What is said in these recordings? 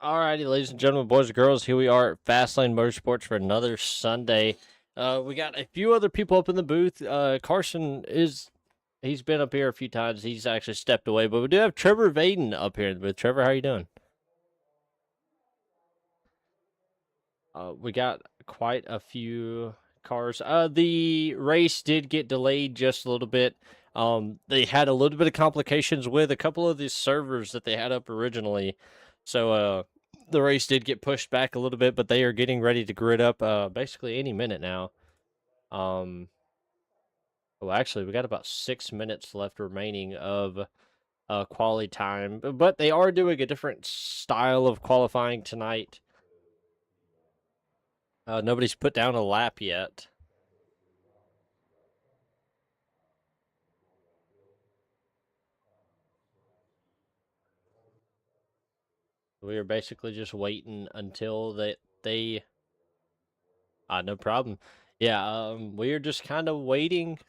Alrighty, ladies and gentlemen, boys and girls, here we are at Fastlane Motorsports for another Sunday. We got a few other people up in the booth. He's been up here a few times. He's actually stepped away, but we do have Trevor Vaden up here in the booth. Trevor, how are you doing? We got quite a few cars. The race did get delayed just a little bit. They had a little bit of complications with a couple of the servers that they had up originally. So, the race did get pushed back a little bit, but they are getting ready to grid up, basically any minute now. Well, actually, we got about 6 minutes left remaining of quali time, but they are doing a different style of qualifying tonight. Nobody's put down a lap yet. We are basically just waiting until they no problem. Yeah, we are just kind of waiting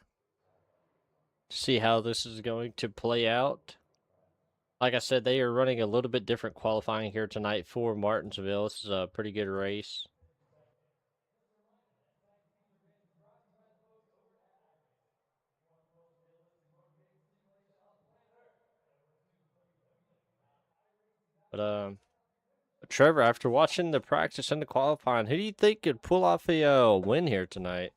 to see how this is going to play out. Like I said, they are running a little bit different qualifying here tonight for Martinsville. This is a pretty good race. But Trevor, after watching the practice and the qualifying, who do you think could pull off a win here tonight?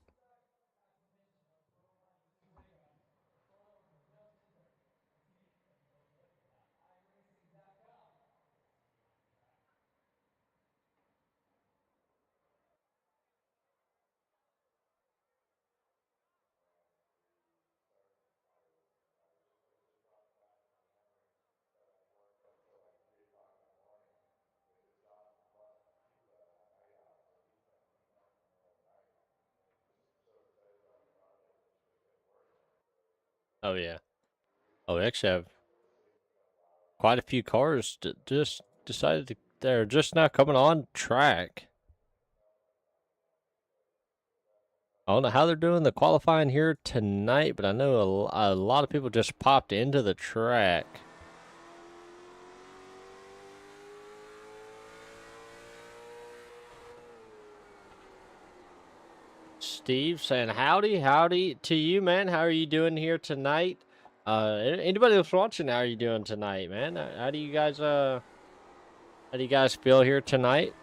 Oh yeah. Oh, we actually have quite a few cars just decided they're just now coming on track. I don't know how they're doing the qualifying here tonight, but I know a lot of people just popped into the track. Steve saying howdy to you, man. How are you doing here tonight? Anybody else watching, how are you doing tonight, man? How do you guys feel here tonight?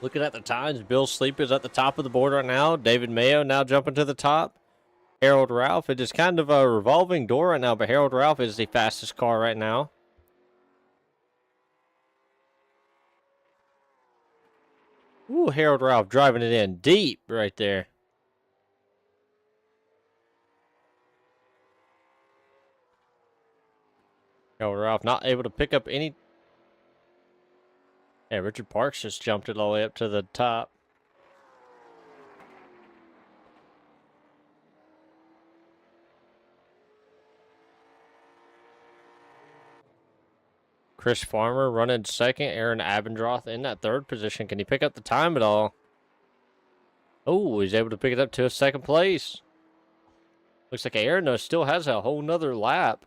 Looking at the times, Bill Sleep is at the top of the board right now. David Mayo now jumping to the top. Harold Ralph, it is kind of a revolving door right now, but Harold Ralph is the fastest car right now. Ooh, Harold Ralph driving it in deep right there. Harold Ralph not able to pick up any. Yeah, Richard Parks just jumped it all the way up to the top. Chris Farmer running second. Aaron Abendroth in that third position. Can he pick up the time at all? Oh, he's able to pick it up to a second place. Looks like Aaron though still has a whole nother lap.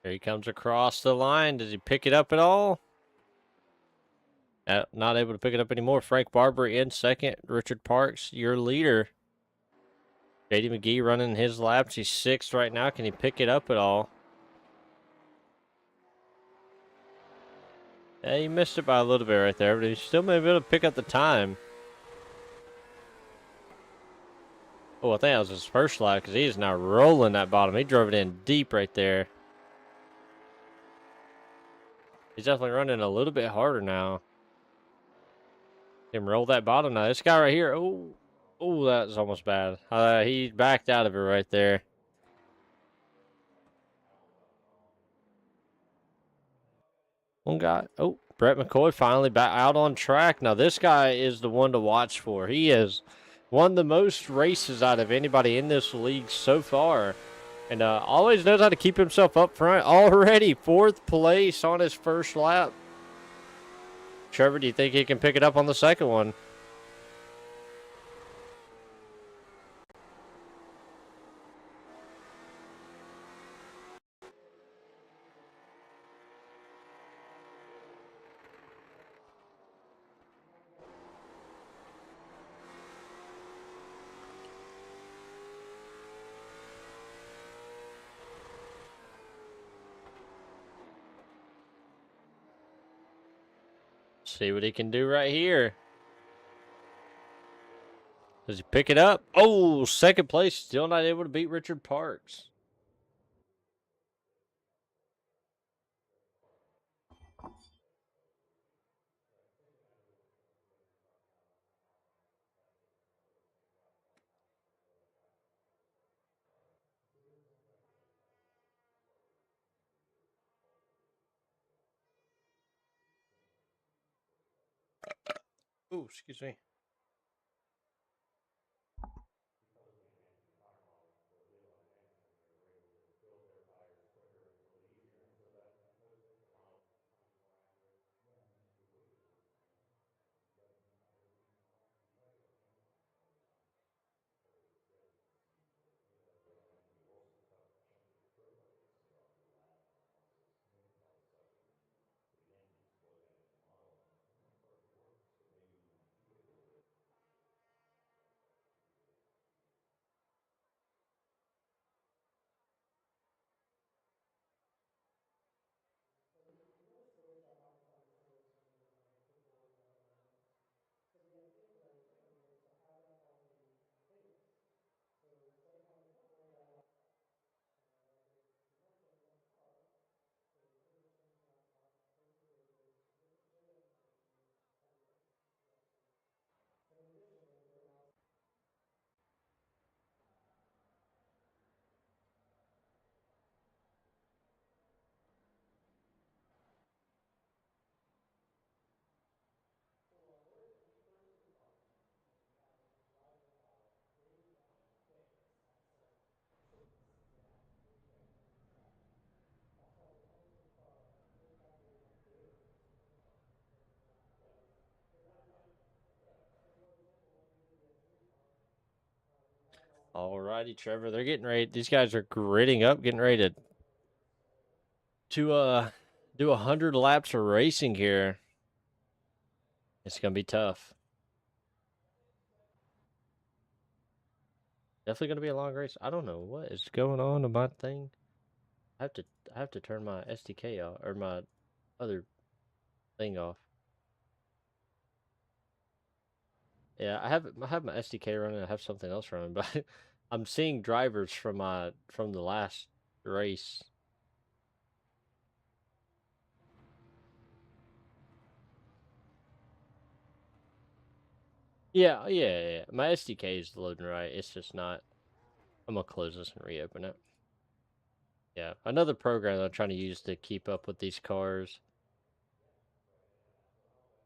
There he comes across the line. Does he pick it up at all? Not able to pick it up anymore. Frank Barber in second. Richard Parks, your leader. JD McGee running his laps. He's sixth right now. Can he pick it up at all? Yeah, he missed it by a little bit right there, but he still may be able to pick up the time. Oh, I think that was his first lap because he is now rolling that bottom. He drove it in deep right there. He's definitely running a little bit harder now. Him roll that bottom now. This guy right here. Oh, that's almost bad. He backed out of it right there. One guy. Oh, Brett McCoy finally back out on track. Now, this guy is the one to watch for. He has won the most races out of anybody in this league so far. And always knows how to keep himself up front. Already fourth place on his first lap. Trevor, do you think he can pick it up on the second one? See what he can do right here. Does he pick it up? Oh, second place. Still not able to beat Richard Parks. Oh, excuse me. Alrighty, Trevor. They're getting ready. These guys are gritting up, getting ready to do 100 laps of racing here. It's gonna be tough. Definitely gonna be a long race. I don't know what is going on my thing. I have to turn my SDK off or my other thing off. Yeah, I have my SDK running. I have something else running, but I'm seeing drivers from the last race. Yeah. My SDK is loading right. It's just not. I'm gonna close this and reopen it. Yeah, another program that I'm trying to use to keep up with these cars.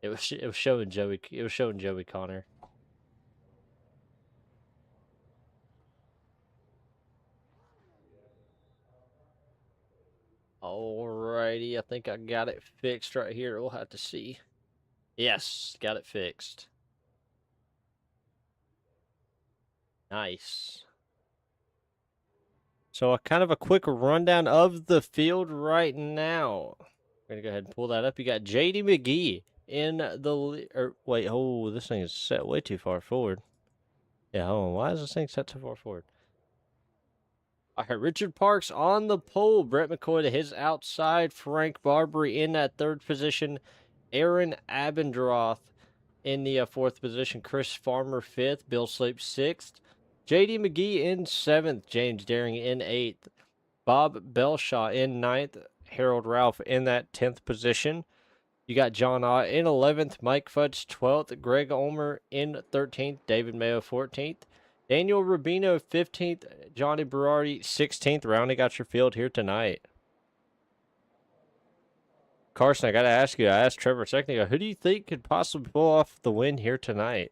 It was showing Joey. It was showing Joey Connor. Alrighty, I think I got it fixed right here. We'll have to see. Yes, got it fixed. Nice. So a kind of a quick rundown of the field right now. We're gonna go ahead and pull that up. You got JD McGee in the wait, oh, this thing is set way too far forward. Yeah, hold on. Why is this thing set too far forward? All right, Richard Parks on the pole. Brett McCoy to his outside. Frank Barbary in that third position. Aaron Abendroth in the fourth position. Chris Farmer fifth. Bill Sleep sixth. JD McGee in seventh. James Daring in eighth. Bob Belshaw in ninth. Harold Ralph in that 10th position. You got John Ott in 11th. Mike Fudge 12th. Greg Ulmer in 13th. David Mayo 14th. Daniel Rubino 15th. Johnny Berardi 16th. Rounding out your field here tonight. Carson, I got to ask you. I asked Trevor a second ago. Who do you think could possibly pull off the win here tonight?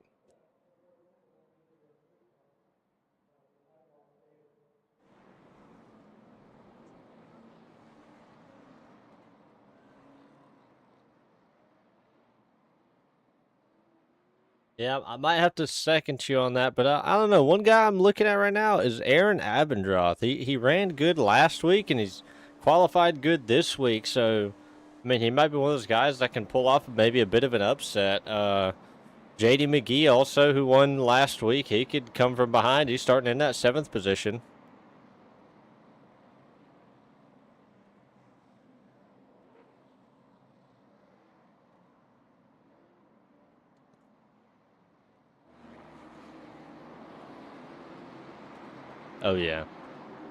Yeah, I might have to second you on that, but I don't know. One guy I'm looking at right now is Aaron Abendroth. He ran good last week, and he's qualified good this week. So, I mean, he might be one of those guys that can pull off maybe a bit of an upset. J.D. McGee also, who won last week, he could come from behind. He's starting in that 7th position. Oh, yeah.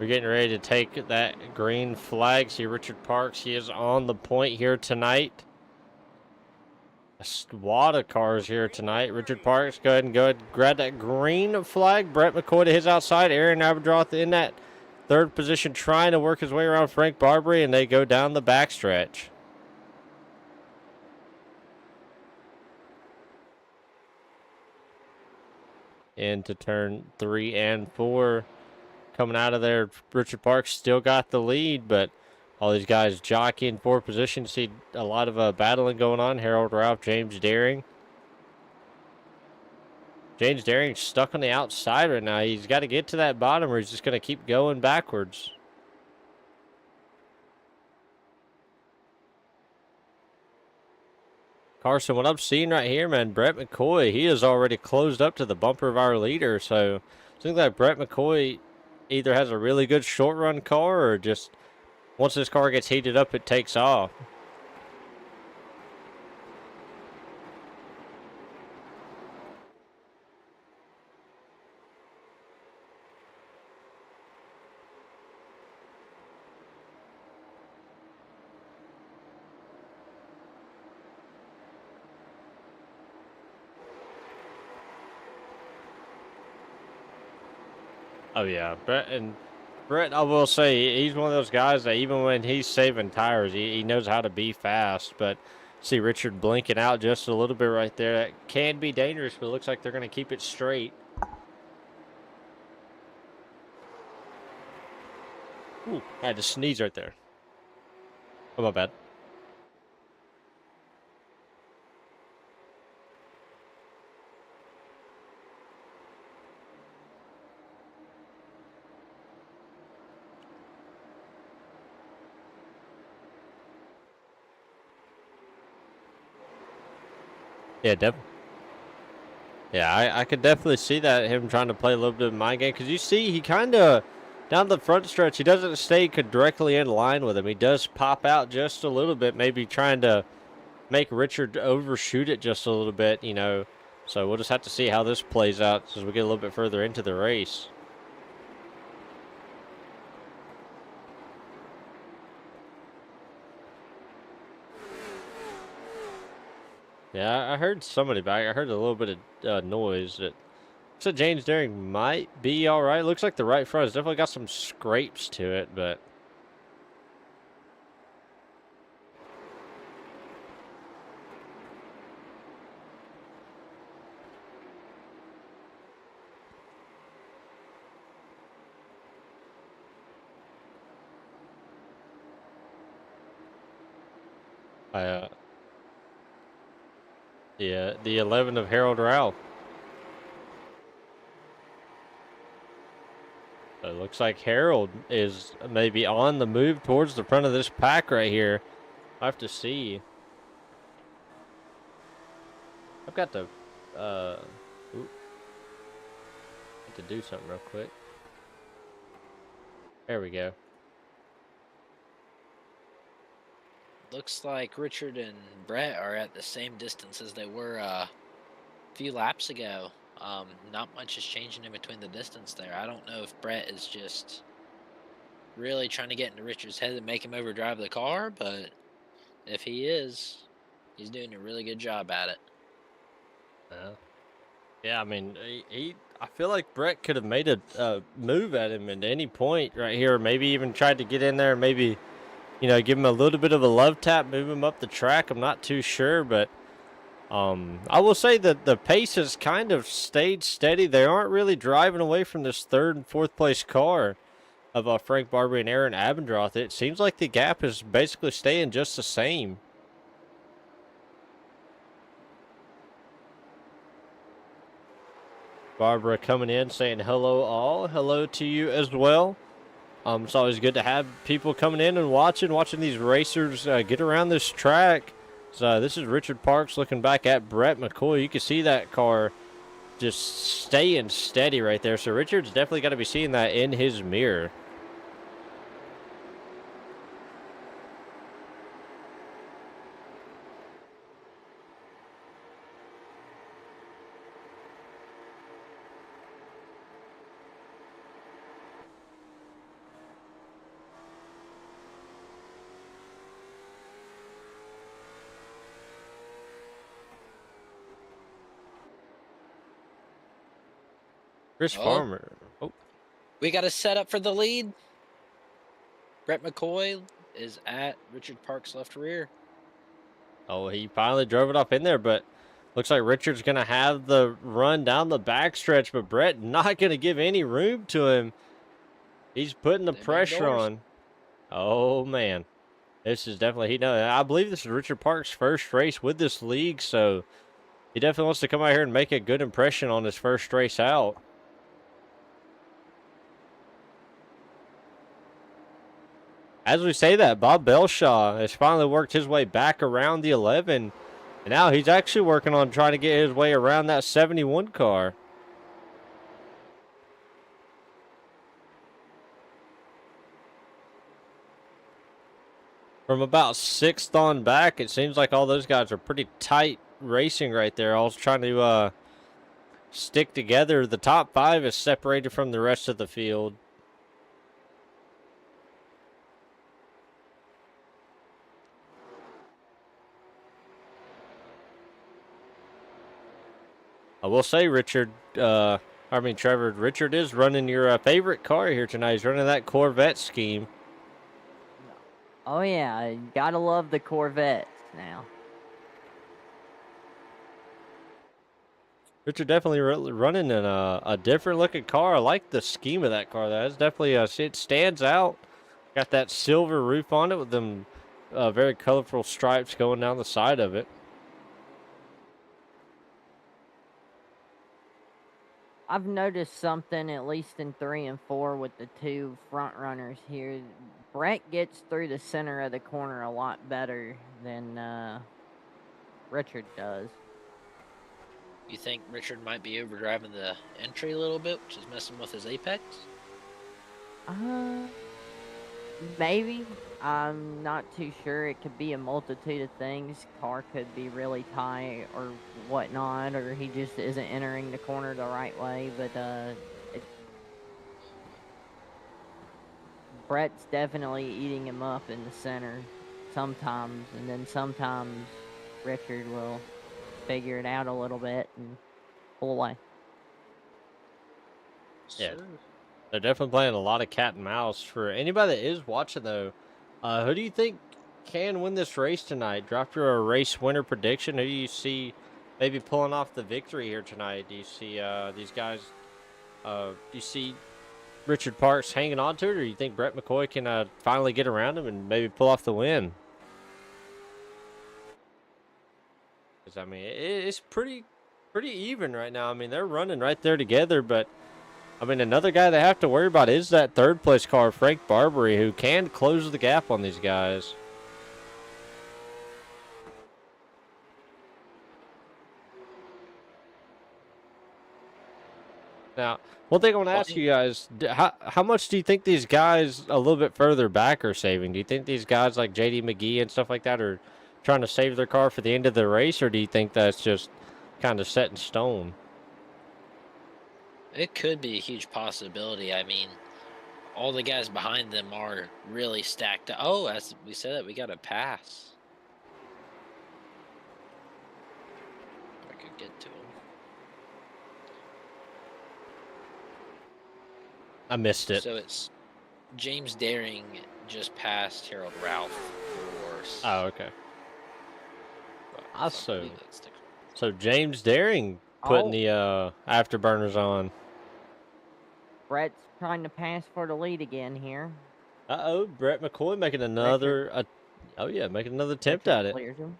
We're getting ready to take that green flag. See Richard Parks. He is on the point here tonight. A squad of cars here tonight. Richard Parks, go ahead, grab that green flag. Brett McCoy to his outside. Aaron Abendroth in that third position, trying to work his way around Frank Barbary, and they go down the backstretch. Into turn 3 and 4. Coming out of there, Richard Parks still got the lead, but all these guys jockeying for position. See a lot of battling going on. Harold Ralph, James Daring. James Daring's stuck on the outside right now. He's got to get to that bottom or he's just going to keep going backwards. Carson, what I'm seeing right here, man, Brett McCoy, he is already closed up to the bumper of our leader. So I think that Brett McCoy either has a really good short run car or just once this car gets heated up, it takes off. Oh, yeah. Brett, I will say, he's one of those guys that even when he's saving tires, he knows how to be fast. But see Richard blinking out just a little bit right there. That can be dangerous, but it looks like they're going to keep it straight. Ooh, I had to sneeze right there. Oh, my bad. Yeah, I could definitely see that, him trying to play a little bit of mind game. Because you see, he kind of, down the front stretch, he doesn't stay directly in line with him. He does pop out just a little bit, maybe trying to make Richard overshoot it just a little bit, you know. So we'll just have to see how this plays out as we get a little bit further into the race. Yeah, I heard somebody back. I heard a little bit of noise. That said James Daring might be all right. Looks like the right front has definitely got some scrapes to it, but I yeah, the 11 of Harold Ralph. So it looks like Harold is maybe on the move towards the front of this pack right here. I have to see. I've got to, have to do something real quick. There we go. Looks like Richard and Brett are at the same distance as they were a few laps ago. Not much is changing in between the distance there. I don't know if Brett is just really trying to get into Richard's head and make him overdrive the car, but if he is, he's doing a really good job at it. Yeah, I mean, I feel like Brett could have made a move at him at any point right here. Maybe even tried to get in there, maybe, you know, give him a little bit of a love tap, move him up the track. I'm not too sure, but I will say that the pace has kind of stayed steady. They aren't really driving away from this third and fourth place car of Frank Barbary and Aaron Abendroth. It seems like the gap is basically staying just the same. Barbara coming in saying hello all. Hello to you as well. It's always good to have people coming in and watching these racers get around this track. So this is Richard Parks looking back at Brett McCoy. You can see that car just staying steady right there. So Richard's definitely got to be seeing that in his mirror. Chris Oh, Farmer. Oh, we got a setup for the lead. Brett McCoy is at Richard Park's left rear. oh, he finally drove it up in there, but looks like Richard's going to have the run down the backstretch, but Brett not going to give any room to him. He's putting the Them pressure indoors. on. Oh, man. This is definitely heating up. I believe this is Richard Park's first race with this league, so he definitely wants to come out here and make a good impression on his first race out. As we say that, Bob Belshaw has finally worked his way back around the 11, and now he's actually working on trying to get his way around that 71 car. From about 6th on back, it seems like all those guys are pretty tight racing right there. All trying to stick together. The top 5 is separated from the rest of the field. I will say, Trevor, Richard is running your favorite car here tonight. He's running that Corvette scheme. Oh yeah, you gotta love the Corvettes now. Richard definitely running in a different looking car. I like the scheme of that car. That's definitely it stands out. Got that silver roof on it with them very colorful stripes going down the side of it. I've noticed something, at least in 3 and 4, with the two front runners here. Brett gets through the center of the corner a lot better than Richard does. You think Richard might be overdriving the entry a little bit, which is messing with his apex? Maybe. I'm not too sure. It could be a multitude of things. Car could be really tight or whatnot, or he just isn't entering the corner the right way. But Brett's definitely eating him up in the center sometimes, and then sometimes Richard will figure it out a little bit and pull away. Yeah. Sure. They're definitely playing a lot of cat and mouse. For anybody that is watching, though, who do you think can win this race tonight? Drop your race winner prediction. Who do you see maybe pulling off the victory here tonight? Do you see these guys? Do you see Richard Parks hanging on to it, or do you think Brett McCoy can finally get around him and maybe pull off the win? Because I mean, it's pretty even right now. I mean, they're running right there together, but I mean, another guy they have to worry about is that third place car, Frank Barbary, who can close the gap on these guys. Now, one thing I want to ask you guys, how much do you think these guys a little bit further back are saving? Do you think these guys like JD McGee and stuff like that are trying to save their car for the end of the race, or do you think that's just kind of set in stone? It could be a huge possibility. I mean, all the guys behind them are really stacked up. Oh, as we said that, we got a pass. If I could get to him. I missed it. So it's James Daring just passed Harold Ralph for. Oh, okay. I So believe that's the- So James Daring putting the afterburners on. Brett's trying to pass for the lead again here. Uh-oh, Brett McCoy making another making another attempt Richard at it. clears him.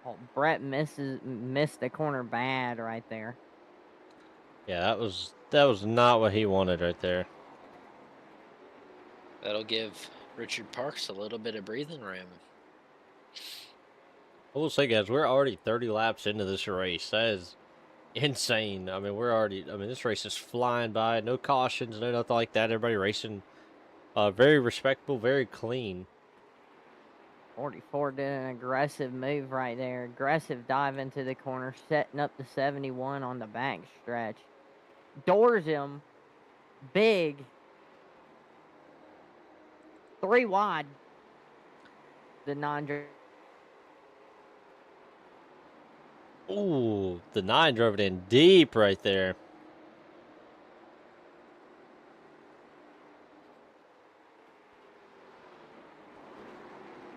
Oh, Brett missed the corner bad right there. Yeah, that was not what he wanted right there. That'll give Richard Parks a little bit of breathing room. I will say, guys, we're already 30 laps into this race. That is insane. I mean, this race is flying by. No cautions, no nothing like that. Everybody racing very respectable, very clean. 44 did an aggressive move right there. Aggressive dive into the corner, setting up the 71 on the back stretch. Doors him. Big. 3 wide. The non. Ooh, the 9 drove it in deep right there.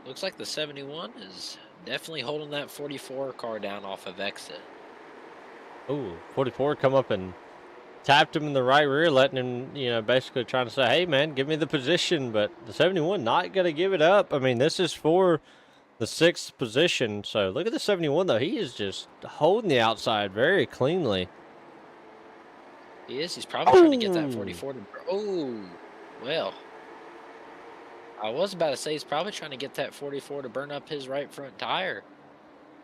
Looks like the 71 is definitely holding that 44 car down off of exit. Ooh, 44 come up and tapped him in the right rear, letting him, you know, basically trying to say, hey, man, give me the position. But the 71 not going to give it up. I mean, this is for the 6th position. So look at the 71, though. He is just holding the outside very cleanly. He is. He's probably trying to get that 44 to... Oh, well. I was about to say he's probably trying to get that 44 to burn up his right front tire.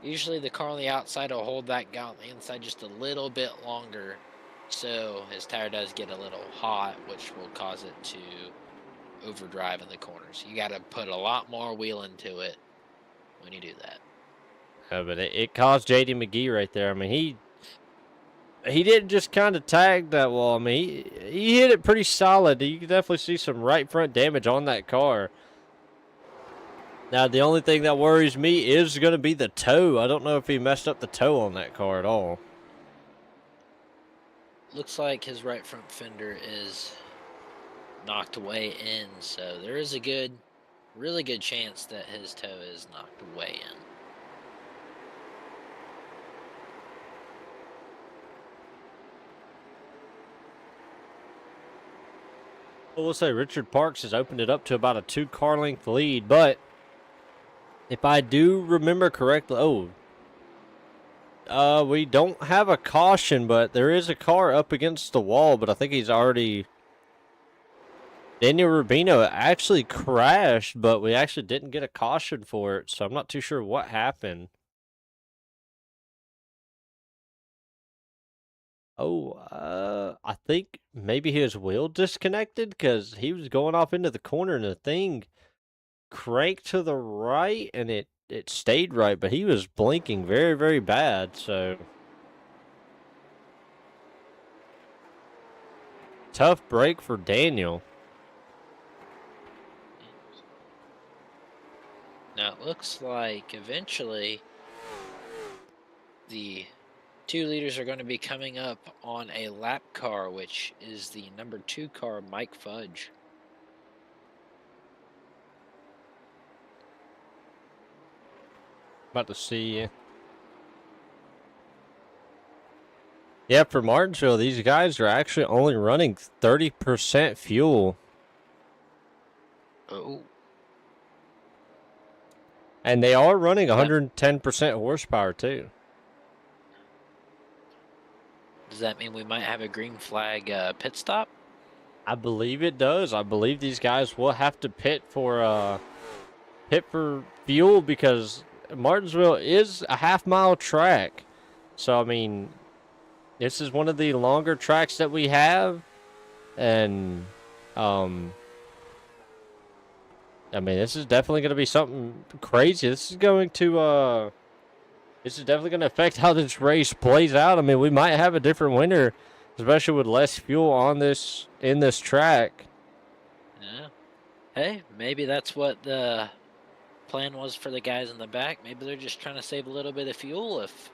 Usually the car on the outside will hold that guy on the inside just a little bit longer, so his tire does get a little hot, which will cause it to overdrive in the corners. You got to put a lot more wheel into it when you do that. Yeah, but it caused JD McGee right there. I mean, he didn't just kind of tag that wall. I mean, he hit it pretty solid. You can definitely see some right front damage on that car. Now, the only thing that worries me is going to be the toe. I don't know if he messed up the toe on that car at all. Looks like his right front fender is knocked way in, so there is a really good chance that his toe is knocked way in. Well, we'll say Richard Parks has opened it up to about a 2-car length lead, but if I do remember correctly, we don't have a caution, but there is a car up against the wall, but I think he's already... Daniel Rubino actually crashed, but we actually didn't get a caution for it, so I'm not too sure what happened. I think maybe his wheel disconnected because he was going off into the corner and the thing cranked to the right and it stayed right, but he was blinking very, very bad, so tough break for Daniel. Now it looks like eventually the 2 leaders are going to be coming up on a lap car, which is the number 2 car, Mike Fudge. About to see. Yeah, for Martinsville, these guys are actually only running 30% fuel. Oh. And they are running 110% horsepower, too. Does that mean we might have a green flag pit stop? I believe it does. I believe these guys will have to pit for fuel because Martinsville is a half-mile track. So, I mean, this is one of the longer tracks that we have. And, I mean, this is definitely going to be something crazy. This is definitely going to affect how this race plays out. I mean, we might have a different winner, especially with less fuel on in this track. Yeah. Hey, maybe that's what the plan was for the guys in the back. Maybe they're just trying to save a little bit of fuel if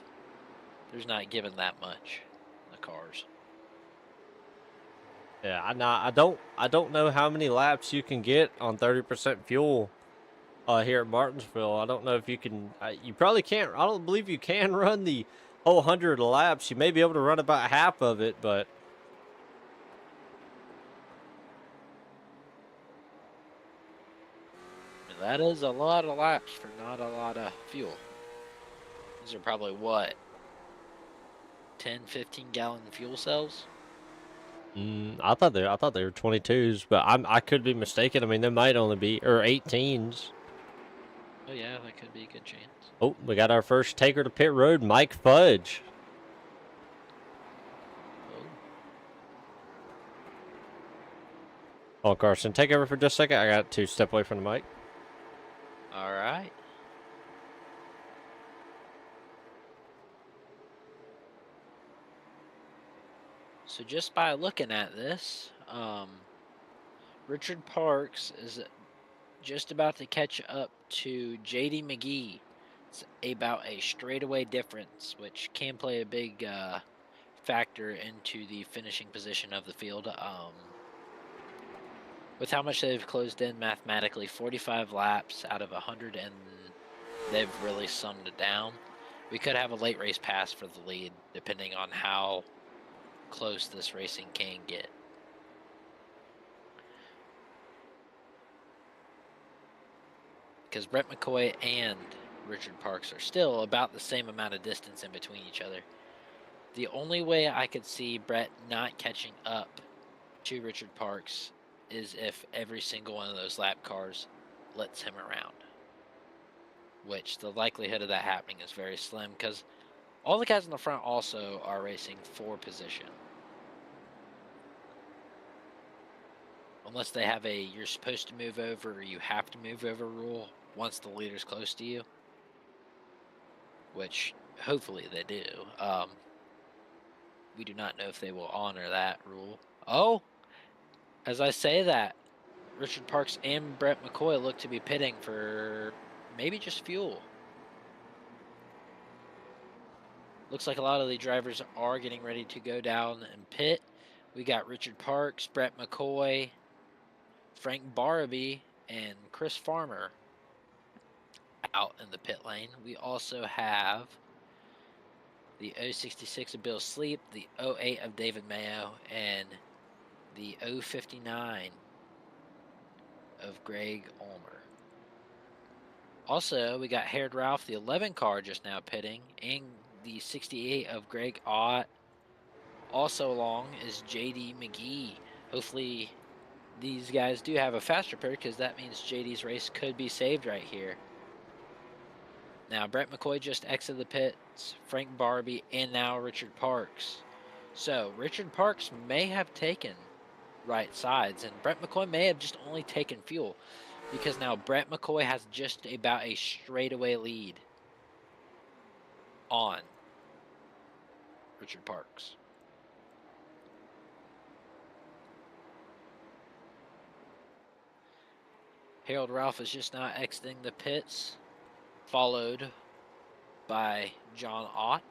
there's not given that much in the cars. Yeah, I don't know how many laps you can get on 30% fuel here at Martinsville. I don't know if you can. You probably can't. I don't believe you can run the whole 100 laps. You may be able to run about half of it, but That is a lot of laps for not a lot of fuel. These are probably what? 10, 15 gallon fuel cells? I thought they were 22s, but I could be mistaken. I mean, they might only be or 18s. Oh yeah, that could be a good chance. Oh, we got our first taker to pit road, Mike Fudge. Oh, Carson, take over for just a second. I got to step away from the mic. All right. So just by looking at this, Richard Parks is just about to catch up to JD McGee It's about a straightaway difference, which can play a big factor into the finishing position of the field. With how much they've closed in mathematically, 45 laps out of 100, and they've really summed it down. We could have a late race pass for the lead, depending on how close this racing can get. Because Brett McCoy and Richard Parks are still about the same amount of distance in between each other. The only way I could see Brett not catching up to Richard Parks is if every single one of those lap cars lets him around, which the likelihood of that happening is very slim because all the guys in the front also are racing for position. Unless they have a you're supposed to move over or you have to move over rule once the leader's close to you, which hopefully they do. We do not know if they will honor that rule. Oh, as I say that, Richard Parks and Brett McCoy look to be pitting for maybe just fuel. Looks like a lot of the drivers are getting ready to go down and pit. We got Richard Parks, Brett McCoy, Frank Barabee, and Chris Farmer out in the pit lane. We also have the 066 of Bill Sleep, the 08 of David Mayo, and the 059 of Greg Ulmer. Also, we got Haired Ralph, the 11 car, just now pitting, and the 68 of Greg Ott. Also along is JD McGee. Hopefully these guys do have a faster pair because that means JD's race could be saved right here. Now, Brett McCoy just exited the pits, Frank Barbie, and now Richard Parks. So, Richard Parks may have taken right sides, and Brett McCoy may have just only taken fuel because now Brett McCoy has just about a straightaway lead on Richard Parks. Harold Ralph is just now exiting the pits, followed by John Ott.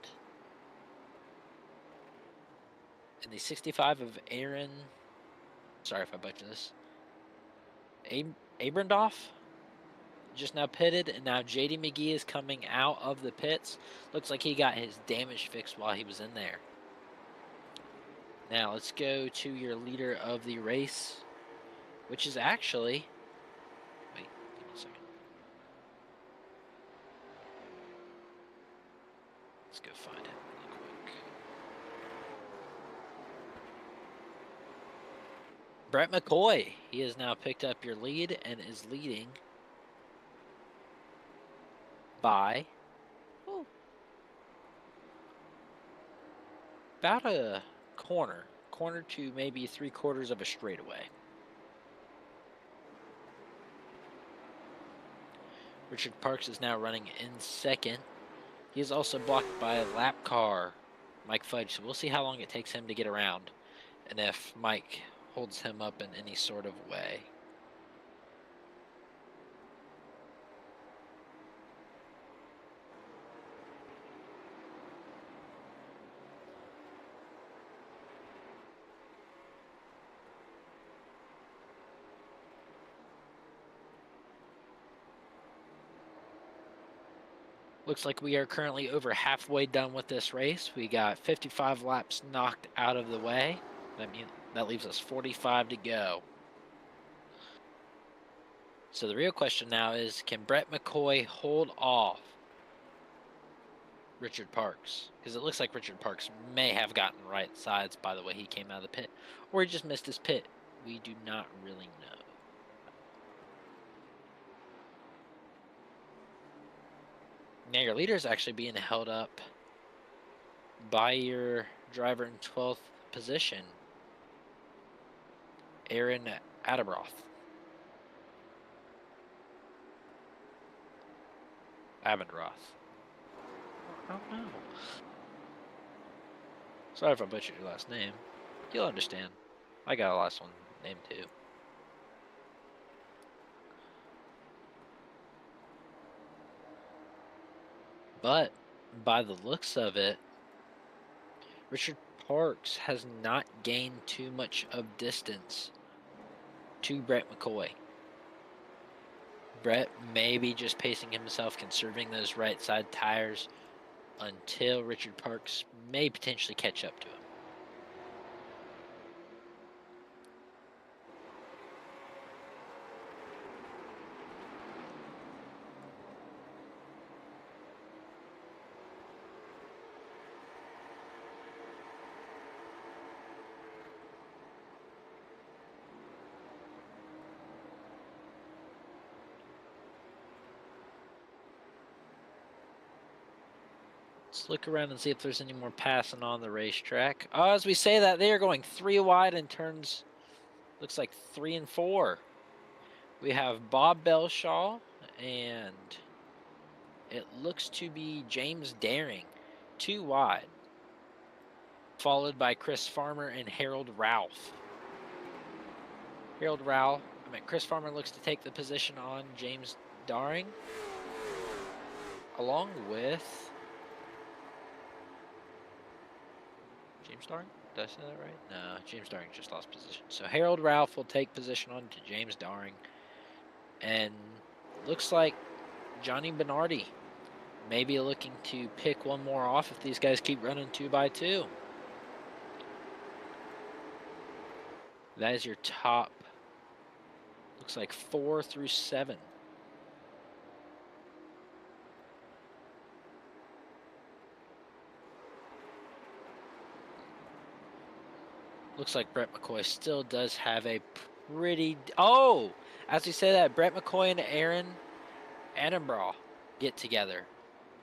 And the 65 of Aaron, sorry if I butchered this, Abrandoff just now pitted, and now JD McGee is coming out of the pits. Looks like he got his damage fixed while he was in there. Now let's go to your leader of the race, which is actually, wait, give me a second. Let's go find him really quick. Brett McCoy, he has now picked up your lead and is leading by about a corner to maybe 3/4 of a straightaway. Richard Parks is now running in second. He is also blocked by a lap car, Mike Fudge, so we'll see how long it takes him to get around and if Mike holds him up in any sort of way. Looks like we are currently over halfway done with this race. We got 55 laps knocked out of the way. That leaves us 45 to go. So the real question now is, can Brett McCoy hold off Richard Parks? Because it looks like Richard Parks may have gotten right sides by the way he came out of the pit, or he just missed his pit. We do not really know. Now your leader is actually being held up by your driver in 12th position, Aaron Adabroth. Abendroth. I don't know. Sorry if I butchered your last name. You'll understand. I got a last one name too. But by the looks of it, Richard Parks has not gained too much of distance to Brett McCoy. Brett may be just pacing himself, conserving those right side tires until Richard Parks may potentially catch up to him. Let's look around and see if there's any more passing on the racetrack. Oh, as we say that, they are going 3 wide in turns, looks like 3 and 4. We have Bob Belshaw, and it looks to be James Daring, 2 wide, followed by Chris Farmer and Harold Ralph. Chris Farmer looks to take the position on James Daring, along with James Daring? Did I say that right? No, James Daring just lost position. So Harold Ralph will take position on to James Daring. And looks like Johnny Bernardi maybe looking to pick one more off if these guys keep running 2 by 2. That is your top, looks like 4 through 7. Looks like Brett McCoy still does have a pretty... Oh! As we say that, Brett McCoy and Aaron Annenbraugh get together.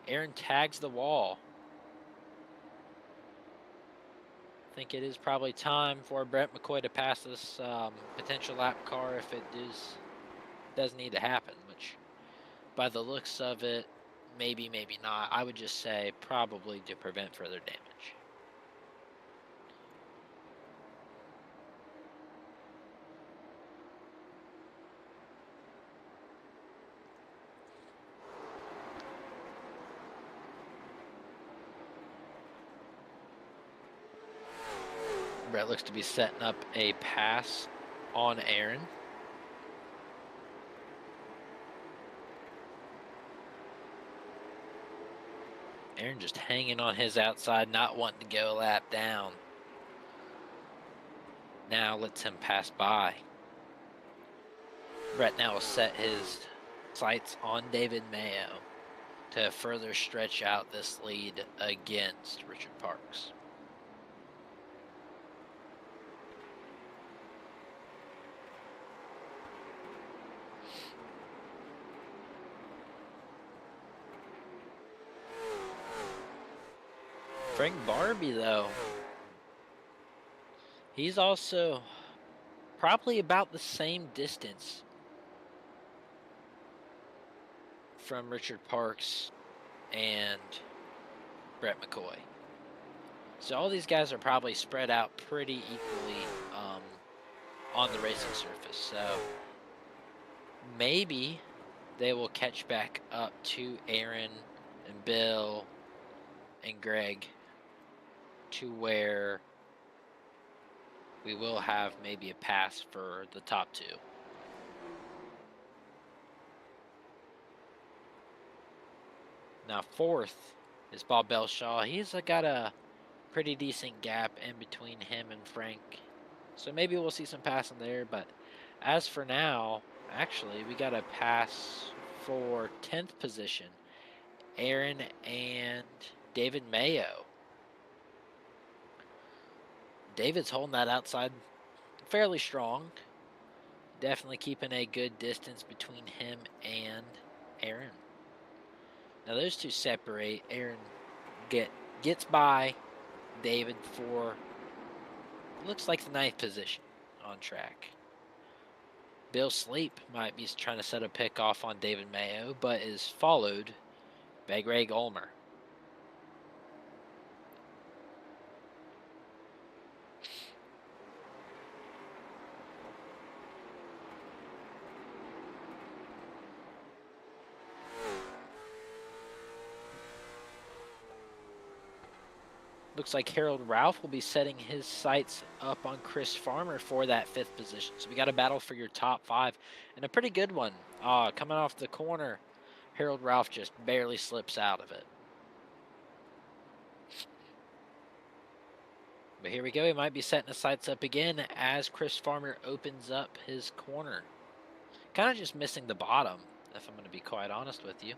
Aaron tags the wall. I think it is probably time for Brett McCoy to pass this potential lap car if it does need to happen, which by the looks of it, maybe, maybe not. I would just say probably to prevent further damage. Brett looks to be setting up a pass on Aaron. Aaron just hanging on his outside, not wanting to go a lap down. Now lets him pass by. Brett now will set his sights on David Mayo to further stretch out this lead against Richard Parks. Frank Barbie, though, he's also probably about the same distance from Richard Parks and Brett McCoy. So all these guys are probably spread out pretty equally on the racing surface. So maybe they will catch back up to Aaron and Bill and Greg to where we will have maybe a pass for the top 2. Now 4th is Bob Belshaw. He's got a pretty decent gap in between him and Frank. So maybe we'll see some passing there. But as for now, actually, we got a pass for 10th position. Aaron and David Mayo. David's holding that outside fairly strong. Definitely keeping a good distance between him and Aaron. Now those two separate. Aaron gets by David for, looks like the 9th position on track. Bill Sleep might be trying to set a pick off on David Mayo, but is followed by Greg Ulmer. Looks like Harold Ralph will be setting his sights up on Chris Farmer for that 5th position. So we got a battle for your top 5, and a pretty good one. Coming off the corner, Harold Ralph just barely slips out of it. But here we go. He might be setting his sights up again as Chris Farmer opens up his corner. Kind of just missing the bottom, if I'm going to be quite honest with you.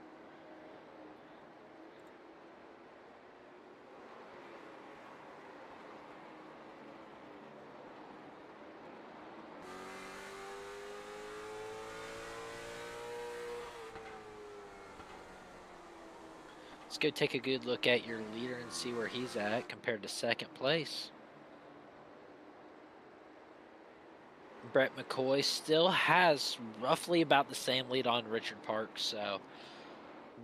Let's go take a good look at your leader and see where he's at compared to 2nd place. Brett McCoy still has roughly about the same lead on Richard Parks, so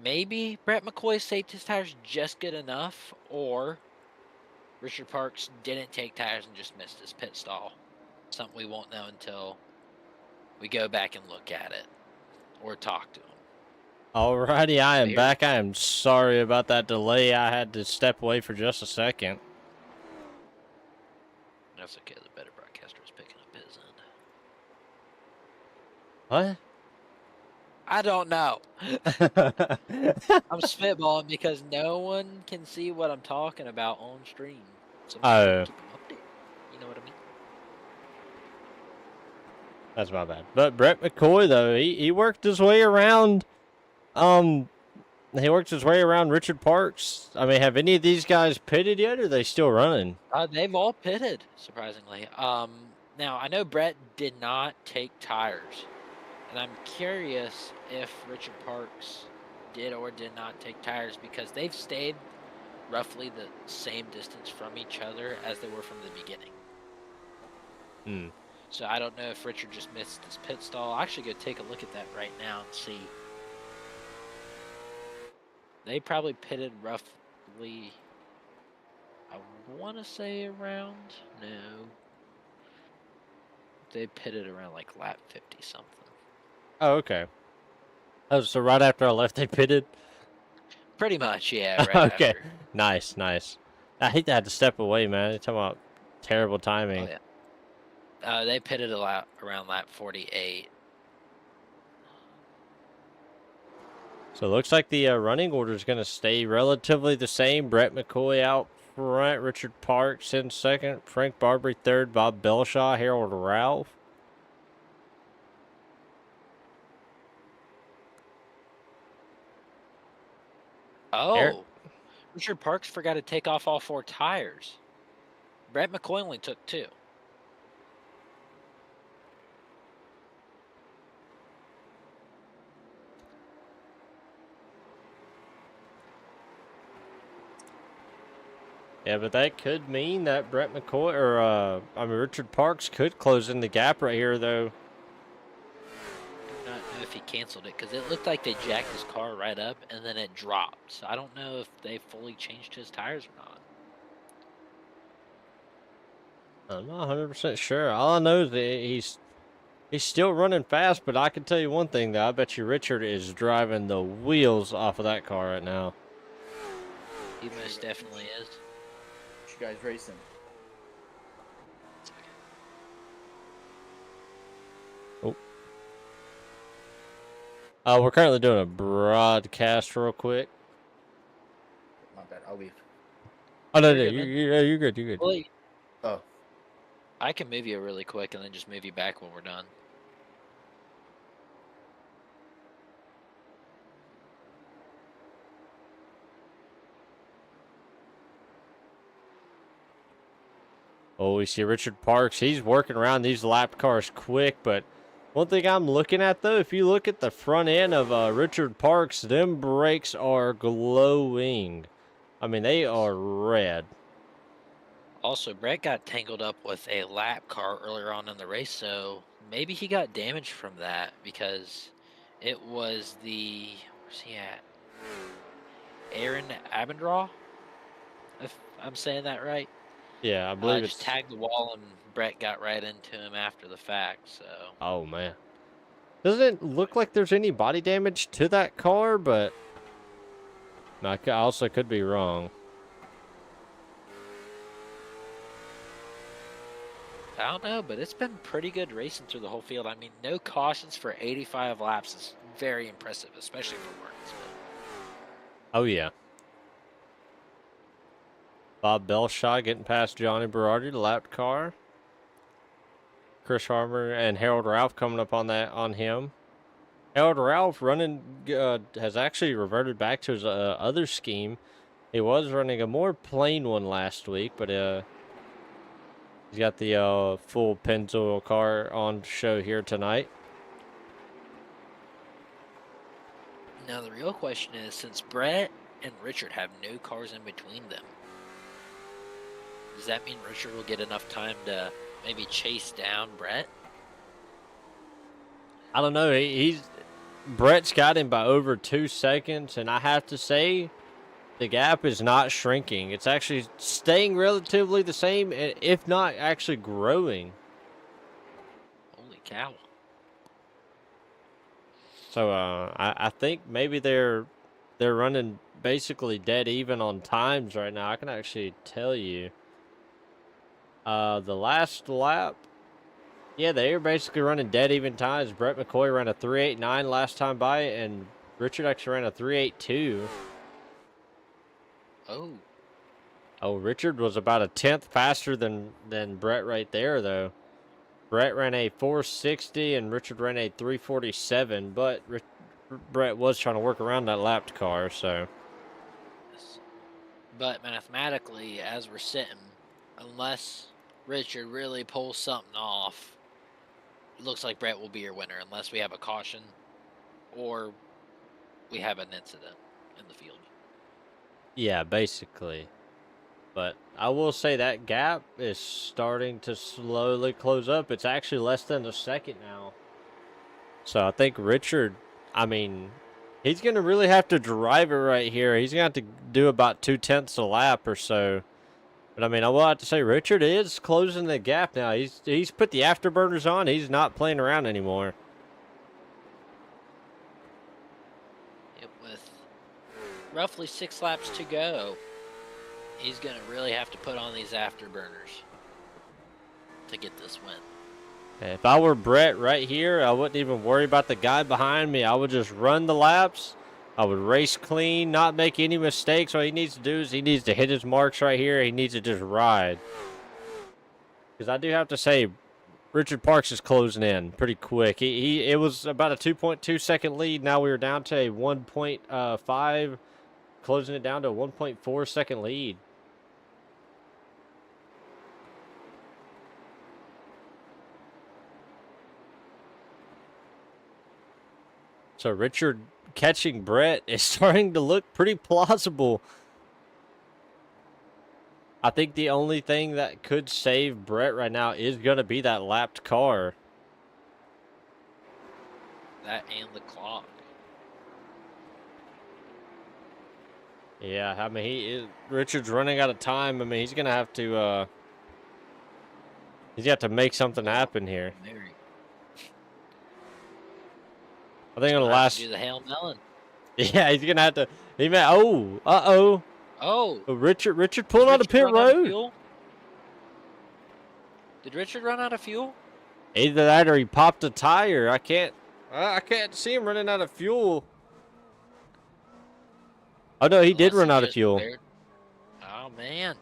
maybe Brett McCoy saved his tires just good enough, or Richard Parks didn't take tires and just missed his pit stall. Something we won't know until we go back and look at it or talk to him. Alrighty, I am back. I am sorry about that delay. I had to step away for just a second. That's okay. The better broadcaster is picking up his end. What? I don't know. I'm spitballing because no one can see what I'm talking about on stream. So I'm trying to keep them updated. You know what I mean? That's my bad. But Brett McCoy, though, he worked his way around. He worked his way around Richard Parks. I mean, have any of these guys pitted yet, or are they still running? They've all pitted, surprisingly. Now, I know Brett did not take tires. And I'm curious if Richard Parks did or did not take tires, because they've stayed roughly the same distance from each other as they were from the beginning. So I don't know if Richard just missed his pit stall. I'll actually go take a look at that right now and see. They probably pitted roughly, I want to say around, no. They pitted around like lap 50 something. Oh, okay. Oh, so right after I left, they pitted? Pretty much, yeah. Right okay. after. Nice, nice. I hate to have to step away, man. You're talking about terrible timing. Oh, yeah. They pitted around lap 48. So it looks like the running order is going to stay relatively the same. Brett McCoy out front, Richard Parks in 2nd, Frank Barbary 3rd, Bob Belshaw, Harold Ralph. Oh, Richard Parks forgot to take off all 4 tires. Brett McCoy only took 2. Yeah, but that could mean that Brett McCoy, or, Richard Parks could close in the gap right here, though. I do not know if he canceled it, because it looked like they jacked his car right up, and then it dropped. So I don't know if they fully changed his tires or not. I'm not 100% sure. All I know is that he's still running fast, but I can tell you one thing, though. I bet you Richard is driving the wheels off of that car right now. He most definitely is. You guys racing? Oh. We're currently doing a broadcast real quick. My bad. I'll leave. Oh, no, You're no, good, you're good, you're good. Well, Oh. I can move you really quick and then just move you back when we're done. Oh, we see Richard Parks. He's working around these lap cars quick, but one thing I'm looking at, though, if you look at the front end of Richard Parks, them brakes are glowing. I mean, they are red. Also, Brett got tangled up with a lap car earlier on in the race, so maybe he got damaged from that, because it was the, where's he at? Aaron Abendraw, if I'm saying that right. Yeah, I believe it's... just tagged the wall, and Brett got right into him after the fact, so... Oh, man. Doesn't it look like there's any body damage to that car, but... I also could be wrong. I don't know, but it's been pretty good racing through the whole field. I mean, no cautions for 85 laps is very impressive, especially for Martinsville. Oh, yeah. Bob Belshaw getting past Johnny Berardi, the lapped car. Chris Harmer and Harold Ralph coming up on him. Harold Ralph running has actually reverted back to his other scheme. He was running a more plain one last week, but he's got the full Pennzoil car on show here tonight. Now the real question is, since Brett and Richard have no cars in between them, does that mean Richard will get enough time to maybe chase down Brett? I don't know. Brett's got him by over 2 seconds, and I have to say, the gap is not shrinking. It's actually staying relatively the same, if not actually growing. Holy cow. So I think maybe they're running basically dead even on times right now. I can actually tell you. The last lap, yeah, they are basically running dead even times. Brett McCoy ran a 3.89 last time by, and Richard actually ran a 3.82. Oh. Oh, Richard was about a 10th faster than Brett right there, though. Brett ran a 4.60 and Richard ran a 3.47, but Brett was trying to work around that lapped car, so. Yes. But mathematically, as we're sitting, unless Richard really pulls something off, it looks like Brett will be your winner unless we have a caution or we have an incident in the field. Yeah, basically. But I will say that gap is starting to slowly close up. It's actually less than a second now. So I think Richard, I mean, he's going to really have to drive it right here. He's going to have to do about 2/10 a lap or so. But I mean, I will have to say Richard is closing the gap now. He's put the afterburners on. He's not playing around anymore. Yep, with roughly 6 laps to go, he's going to really have to put on these afterburners to get this win. If I were Brett right here, I wouldn't even worry about the guy behind me. I would just run the laps. I would race clean, not make any mistakes. All he needs to do is he needs to hit his marks right here. He needs to just ride. Because I do have to say, Richard Parks is closing in pretty quick. It was about a 2.2 second lead. Now we were down to a 1.5, closing it down to a 1.4 second lead. So Richard catching Brett is starting to look pretty plausible. I think the only thing that could save Brett right now is going to be that lapped car. That and the clock. Yeah, I mean, Richard's running out of time. I mean, he's going to have to, he's got to make something happen here. Mary. I think on the last. Do the Hail Melon. Yeah, he's going to have to. Uh-oh. Oh. Richard pulled out of pit road. Did Richard run out of fuel? Either that or he popped a tire. I can't see him running out of fuel. Oh, no, he did run out of fuel. Oh, man.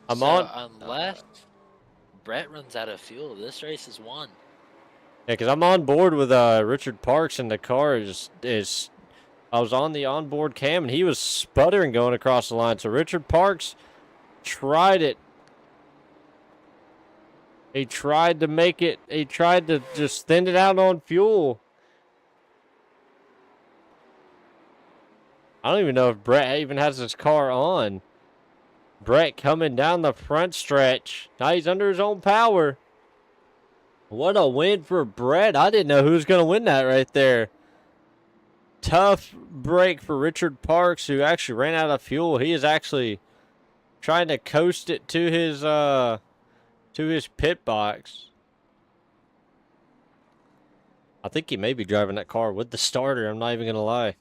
Unless Brett runs out of fuel, this race is won. Yeah, because I'm on board with Richard Parks, and the car is. I was on the onboard cam, and he was sputtering going across the line. So Richard Parks tried it. He tried to make it. He tried to just thin it out on fuel. I don't even know if Brett even has his car on. Brett coming down the front stretch. Now he's under his own power. What a win for Brett. I didn't know who was going to win that right there. Tough break for Richard Parks, who actually ran out of fuel. He is actually trying to coast it to his pit box. I think he may be driving that car with the starter. I'm not even going to lie.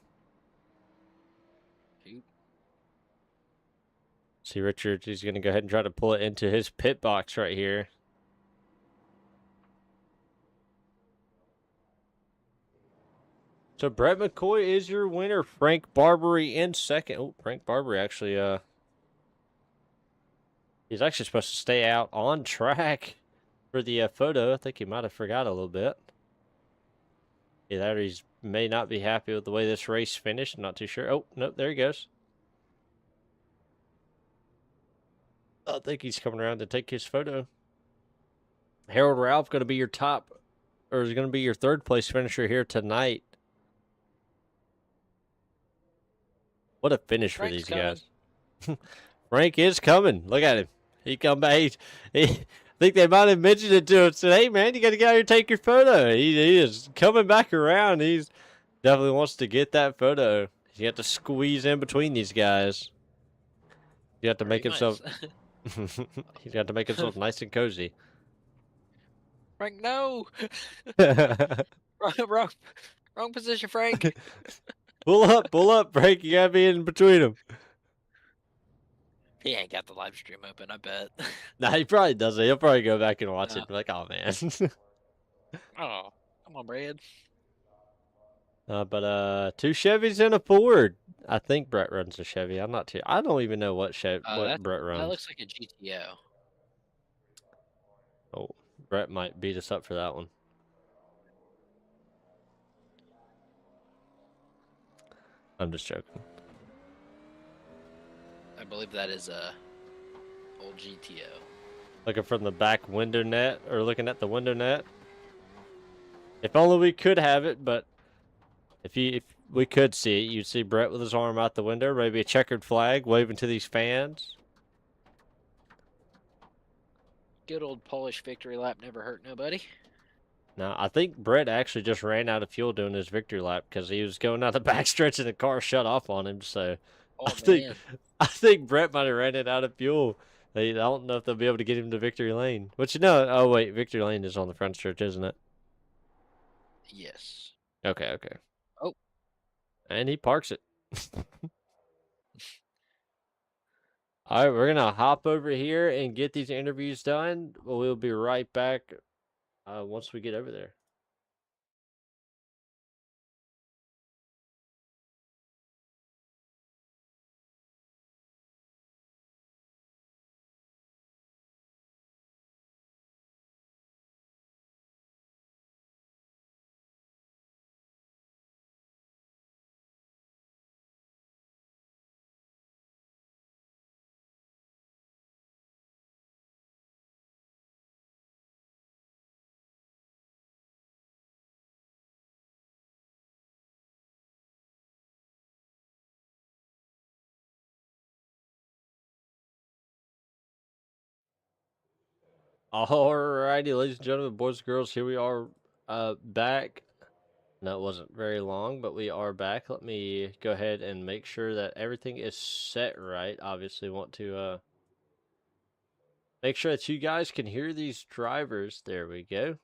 See, Richard, he's going to go ahead and try to pull it into his pit box right here. So Brett McCoy is your winner. Frank Barbary in second. Oh, Frank Barbary actually, he's actually supposed to stay out on track for the photo. I think he might have forgot a little bit. Either he may not be happy with the way this race finished. I'm not too sure. Oh, nope, there he goes. I think he's coming around to take his photo. Harold Ralph going to be your top, or is going to be your third place finisher here tonight. What a finish for these guys. Frank is coming. Look at him. He come back. I think they might have mentioned it to him. Said, "Hey man, you got to get out here and take your photo." He is coming back around. He's definitely wants to get that photo. You have to squeeze in between these guys. You have to make himself. He's got to make himself nice and cozy. Frank, no. Wrong position, Frank. Pull up, Frank. You gotta be in between them. He ain't got the live stream open, I bet. Nah, he probably doesn't. He'll probably go back and watch it. Be like, oh man. Oh, come on, Brad. But two Chevys and a Ford. I think Brett runs a Chevy. I'm not too. I don't even know what Brett runs. That looks like a GTO. Oh, Brett might beat us up for that one. I'm just joking. I believe that is a old GTO. Looking from the back window net, or looking at the window net. If only we could have it, but if we could see it, you'd see Brett with his arm out the window, maybe a checkered flag waving to these fans. Good old Polish victory lap never hurt nobody. Now, I think Brett actually just ran out of fuel doing his victory lap because he was going out the backstretch and the car shut off on him. So I think Brett might have ran it out of fuel. I don't know if they'll be able to get him to victory lane. But oh wait, victory lane is on the front stretch, isn't it? Yes. Okay. Oh. And he parks it. All right, we're going to hop over here and get these interviews done. We'll be right back once we get over there. Alrighty, ladies and gentlemen, boys and girls, here we are back. No, it wasn't very long, but we are back. Let me go ahead and make sure that everything is set right. Obviously, want to make sure that you guys can hear these drivers. There we go.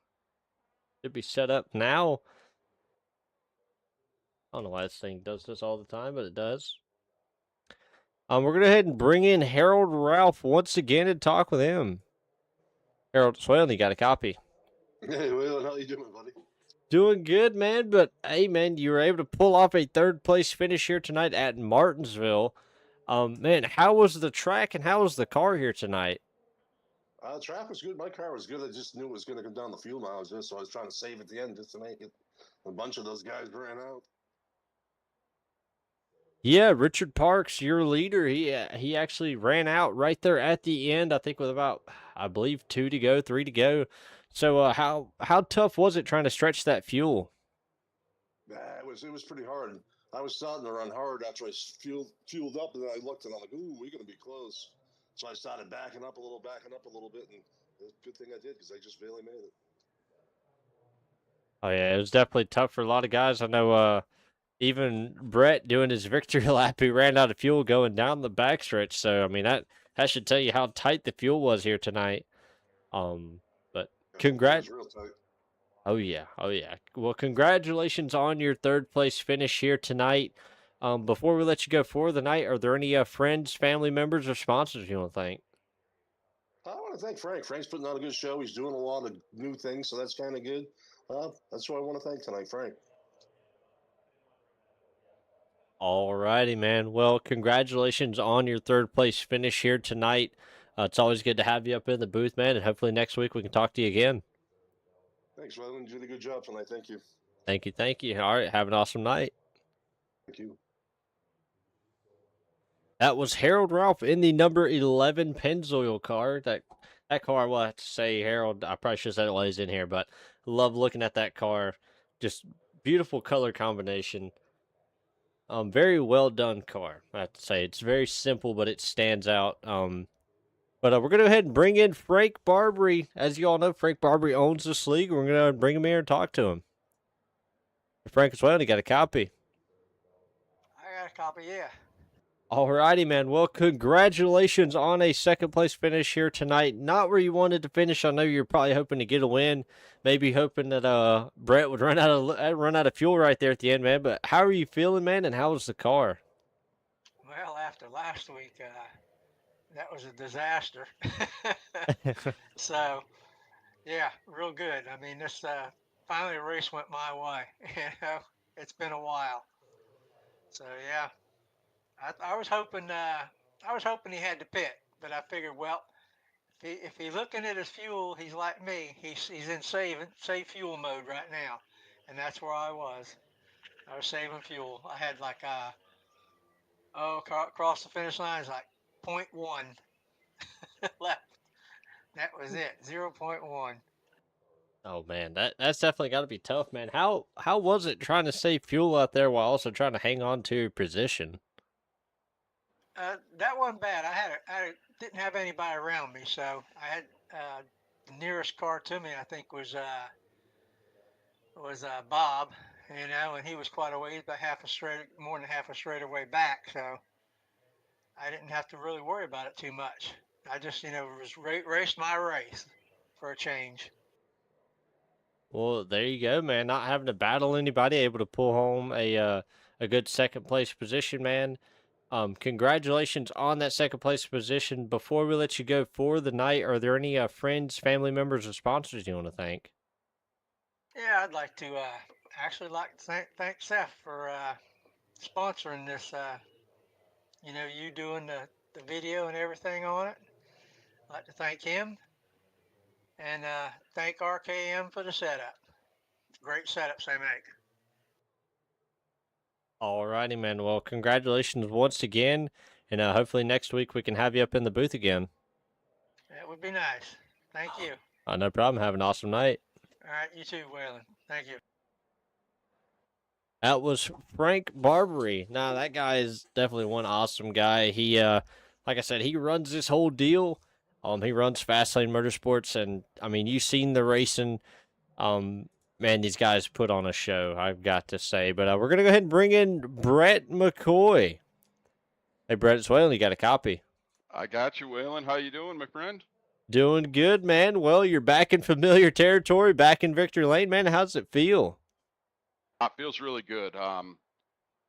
Should be set up now. I don't know why this thing does this all the time, but it does. We're going to go ahead and bring in Harold Ralph once again and talk with him. Harold Swalen, you got a copy. Hey, Waylon, how you doing, buddy? Doing good, man. But, hey, man, you were able to pull off a third-place finish here tonight at Martinsville. Man, how was the track and how was the car here tonight? Track was good. My car was good. I just knew it was going to come down the fuel mileage, so I was trying to save at the end just to make it. A bunch of those guys ran out. Yeah, Richard Parks, your leader, he actually ran out right there at the end. I think with about, I believe, 3 to go. So how tough was it trying to stretch that fuel? It was pretty hard. I was starting to run hard after I fueled up, and then I looked and I'm like, ooh, we're going to be close. So I started backing up a little bit, and good thing I did because I just barely made it. Oh yeah, it was definitely tough for a lot of guys. I know even Brett doing his victory lap, he ran out of fuel going down the backstretch. So I mean that should tell you how tight the fuel was here tonight. But congrats. Real tight. Oh yeah. Well, congratulations on your third place finish here tonight. Before we let you go for the night, are there any friends, family members, or sponsors you want to thank? I want to thank Frank. Frank's putting on a good show. He's doing a lot of new things, so that's kind of good. That's who I want to thank tonight, Frank. All righty, man. Well, congratulations on your third place finish here tonight. It's always good to have you up in the booth, man, and hopefully next week we can talk to you again. Thanks, Rylan. You did a good job tonight. Thank you. Thank you. Thank you. All right. Have an awesome night. Thank you. That was Harold Ralph in the number 11 Pennzoil car. That car, well, I have to say, Harold, I probably should have said it while he's in here, but love looking at that car. Just beautiful color combination. Very well done car, I have to say. It's very simple, but it stands out. But we're going to go ahead and bring in Frank Barbary. As you all know, Frank Barbary owns this league. We're going to bring him here and talk to him. Frank as well, you got a copy. I got a copy, yeah. Alrighty, man. Well, congratulations on a second place finish here tonight. Not where you wanted to finish. I know you're probably hoping to get a win. Maybe hoping that Brett would run out of fuel right there at the end, man. But how are you feeling, man? And how was the car? Well, after last week, that was a disaster. So, yeah, real good. I mean, this finally the race went my way. It's been a while. So yeah, I was hoping he had to pit, but I figured, well, if he's looking at his fuel, he's like me. He's in save fuel mode right now, and that's where I was. I was saving fuel. I had like across the finish line is like 0.1 left. That was it, 0.1. Oh man, that's definitely got to be tough, man. How was it trying to save fuel out there while also trying to hang on to your position? That wasn't bad. I didn't have anybody around me, so I had the nearest car to me. I think was Bob, and he was quite a ways, about more than half a straightaway back. So I didn't have to really worry about it too much. I just raced my race for a change. Well, there you go, man. Not having to battle anybody, able to pull home a good second place position, man. Congratulations on that second place position. Before we let you go for the night, are there any friends, family members, or sponsors you want to thank? Yeah, I'd like to thank Seth for sponsoring this. You doing the video and everything on it. I'd like to thank him and thank RKM for the setup. Great setups they make. All righty, man. Well, congratulations once again, and hopefully next week we can have you up in the booth again. That would be nice. Thank you. No problem. Have an awesome night. All right, you too, Waylon. Thank you. That was Frank Barbary. Now, that guy is definitely one awesome guy. He, like I said, he runs this whole deal. He runs Fastlane Motorsports, and I mean, you've seen the racing. Man, these guys put on a show, I've got to say. But we're gonna go ahead and bring in Brett McCoy. Hey, Brett, it's Waylon. You got a copy? I got you, Waylon. How you doing, my friend? Doing good, man. Well, you're back in familiar territory, back in Victory Lane, man. How's it feel? It feels really good.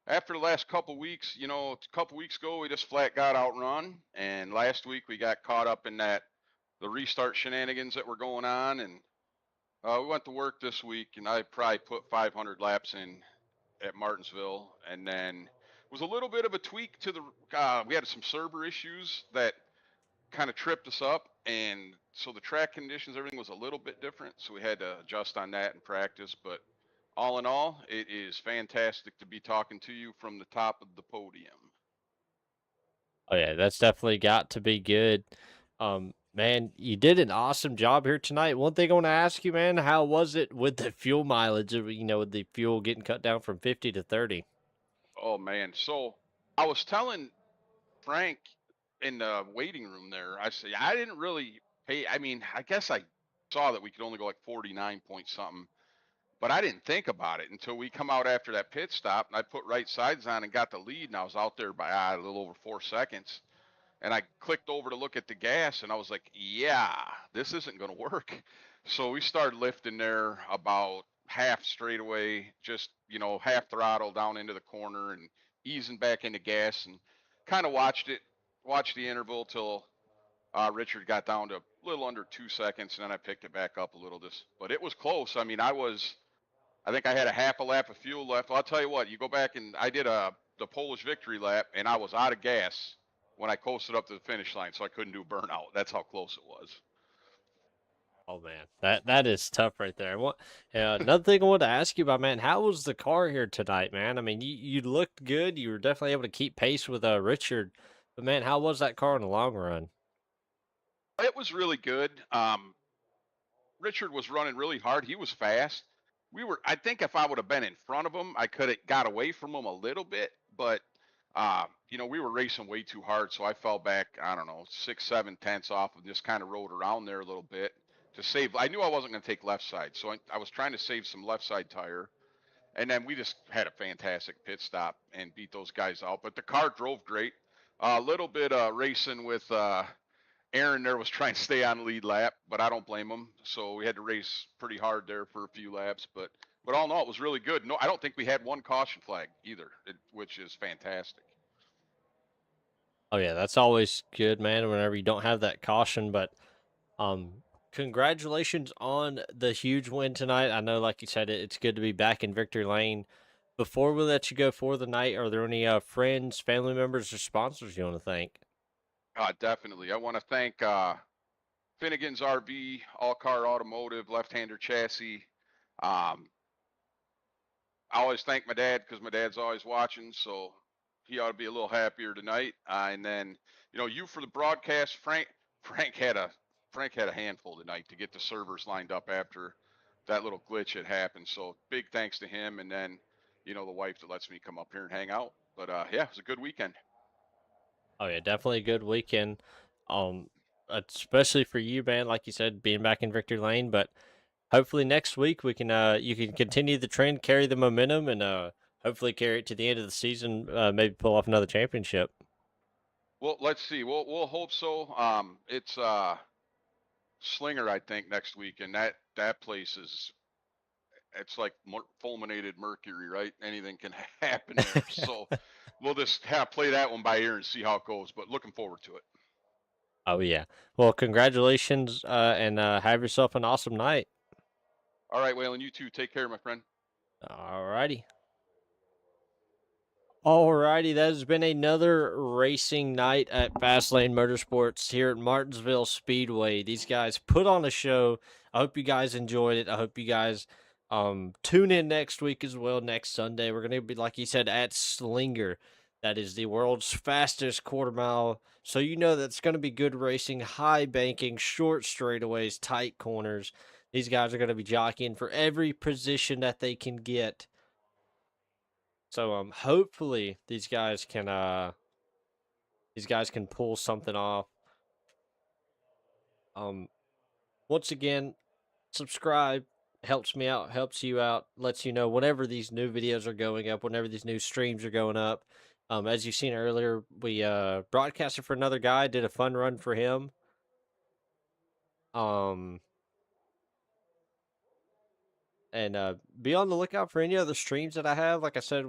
After the last couple weeks, a couple weeks ago, we just flat got outrun. And last week, we got caught up in the restart shenanigans that were going on. And we went to work this week, and I probably put 500 laps in at Martinsville. And then it was a little bit of a tweak to we had some server issues that kind of tripped us up. And so the track conditions, everything was a little bit different. So we had to adjust on that in practice. But all in all, it is fantastic to be talking to you from the top of the podium. Oh yeah, that's definitely got to be good. Man, you did an awesome job here tonight. One thing I want to ask you, man, how was it with the fuel mileage? With the fuel getting cut down from 50 to 30. Oh man, so I was telling Frank in the waiting room there, I say I didn't really pay. I mean, I guess I saw that we could only go like 49 point something. But I didn't think about it until we come out after that pit stop, and I put right sides on and got the lead, and I was out there by a little over 4 seconds. And I clicked over to look at the gas, and I was like, yeah, this isn't going to work. So we started lifting there about half straightaway, just, half throttle down into the corner and easing back into gas, and kind of watched the interval till Richard got down to a little under 2 seconds, and then I picked it back up a little. But it was close. I mean, I think I had a half a lap of fuel left. Well, I'll tell you what, you go back and I did the the Polish victory lap, and I was out of gas when I coasted up to the finish line, so I couldn't do burnout. That's how close it was. Oh man, that is tough right there. What? Another thing I wanted to ask you about, man. How was the car here tonight, man? I mean, you looked good. You were definitely able to keep pace with Richard, but man, how was that car in the long run? It was really good. Richard was running really hard. He was fast. I think if I would have been in front of him, I could have got away from him a little bit, but we were racing way too hard, so I fell back, I don't know, 6-7 tenths off and just kind of rode around there a little bit to save. I knew I wasn't going to take left side, so I was trying to save some left side tire. And then we just had a fantastic pit stop and beat those guys out. But the car drove great. A little bit racing with Aaron there was trying to stay on lead lap, but I don't blame him. So we had to race pretty hard there for a few laps. But all in all, it was really good. No, I don't think we had one caution flag either, which is fantastic. Oh yeah, that's always good, man. Whenever you don't have that caution, but congratulations on the huge win tonight. I know, like you said, it's good to be back in victory lane. Before we let you go for the night, are there any friends, family members, or sponsors you want to thank? Definitely. I want to thank Finnegan's RV, All Car Automotive, Left-Hander Chassis. I always thank my dad because my dad's always watching, so he ought to be a little happier tonight. And then, you for the broadcast, Frank had a handful tonight to get the servers lined up after that little glitch had happened. So big thanks to him, and then, the wife that lets me come up here and hang out. But yeah, it was a good weekend. Oh yeah, definitely a good weekend. Especially for you, man. Like you said, being back in victory lane. But hopefully next week we can you can continue the trend, carry the momentum, and hopefully carry it to the end of the season. Maybe pull off another championship. Well, let's see. We'll hope so. It's Slinger, I think, next week, and that place it's like fulminated mercury, right? Anything can happen there. So we'll just play that one by ear and see how it goes. But looking forward to it. Oh yeah. Well, congratulations, and have yourself an awesome night. All right, Waylon, you too. Take care, my friend. All righty. Alrighty, that has been another racing night at Fastlane Motorsports here at Martinsville Speedway. These guys put on a show. I hope you guys enjoyed it. I hope you guys tune in next week as well. Next Sunday, we're gonna be, like he said, at Slinger. That is the world's fastest quarter mile. So you know that's gonna be good racing, high banking, short straightaways, tight corners. These guys are gonna be jockeying for every position that they can get. So hopefully these guys can pull something off. Once again, subscribe, helps me out, helps you out, lets you know whenever these new videos are going up, whenever these new streams are going up. As you've seen earlier, we broadcasted for another guy, did a fun run for him. And be on the lookout for any other streams that I have. Like I said,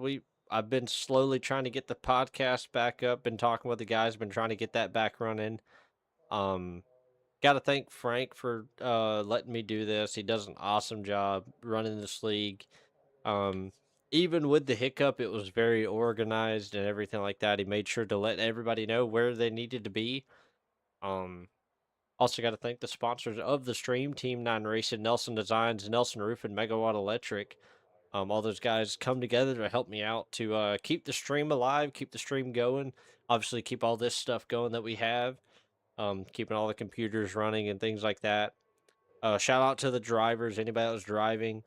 I've been slowly trying to get the podcast back up. Been talking with the guys. Been trying to get that back running. Got to thank Frank for letting me do this. He does an awesome job running this league. Even with the hiccup, it was very organized and everything like that. He made sure to let everybody know where they needed to be. Also got to thank the sponsors of the stream, Team 9 Racing, Nelson Designs, Nelson Roof, and Megawatt Electric. All those guys come together to help me out to keep the stream alive, keep the stream going. Obviously, keep all this stuff going that we have, keeping all the computers running and things like that. Shout out to the drivers, anybody that was driving.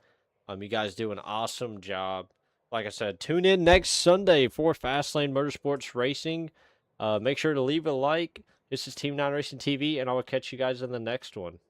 You guys do an awesome job. Like I said, tune in next Sunday for Fastlane Motorsports Racing. Make sure to leave a like. This is Team 9 Racing TV, and I will catch you guys in the next one.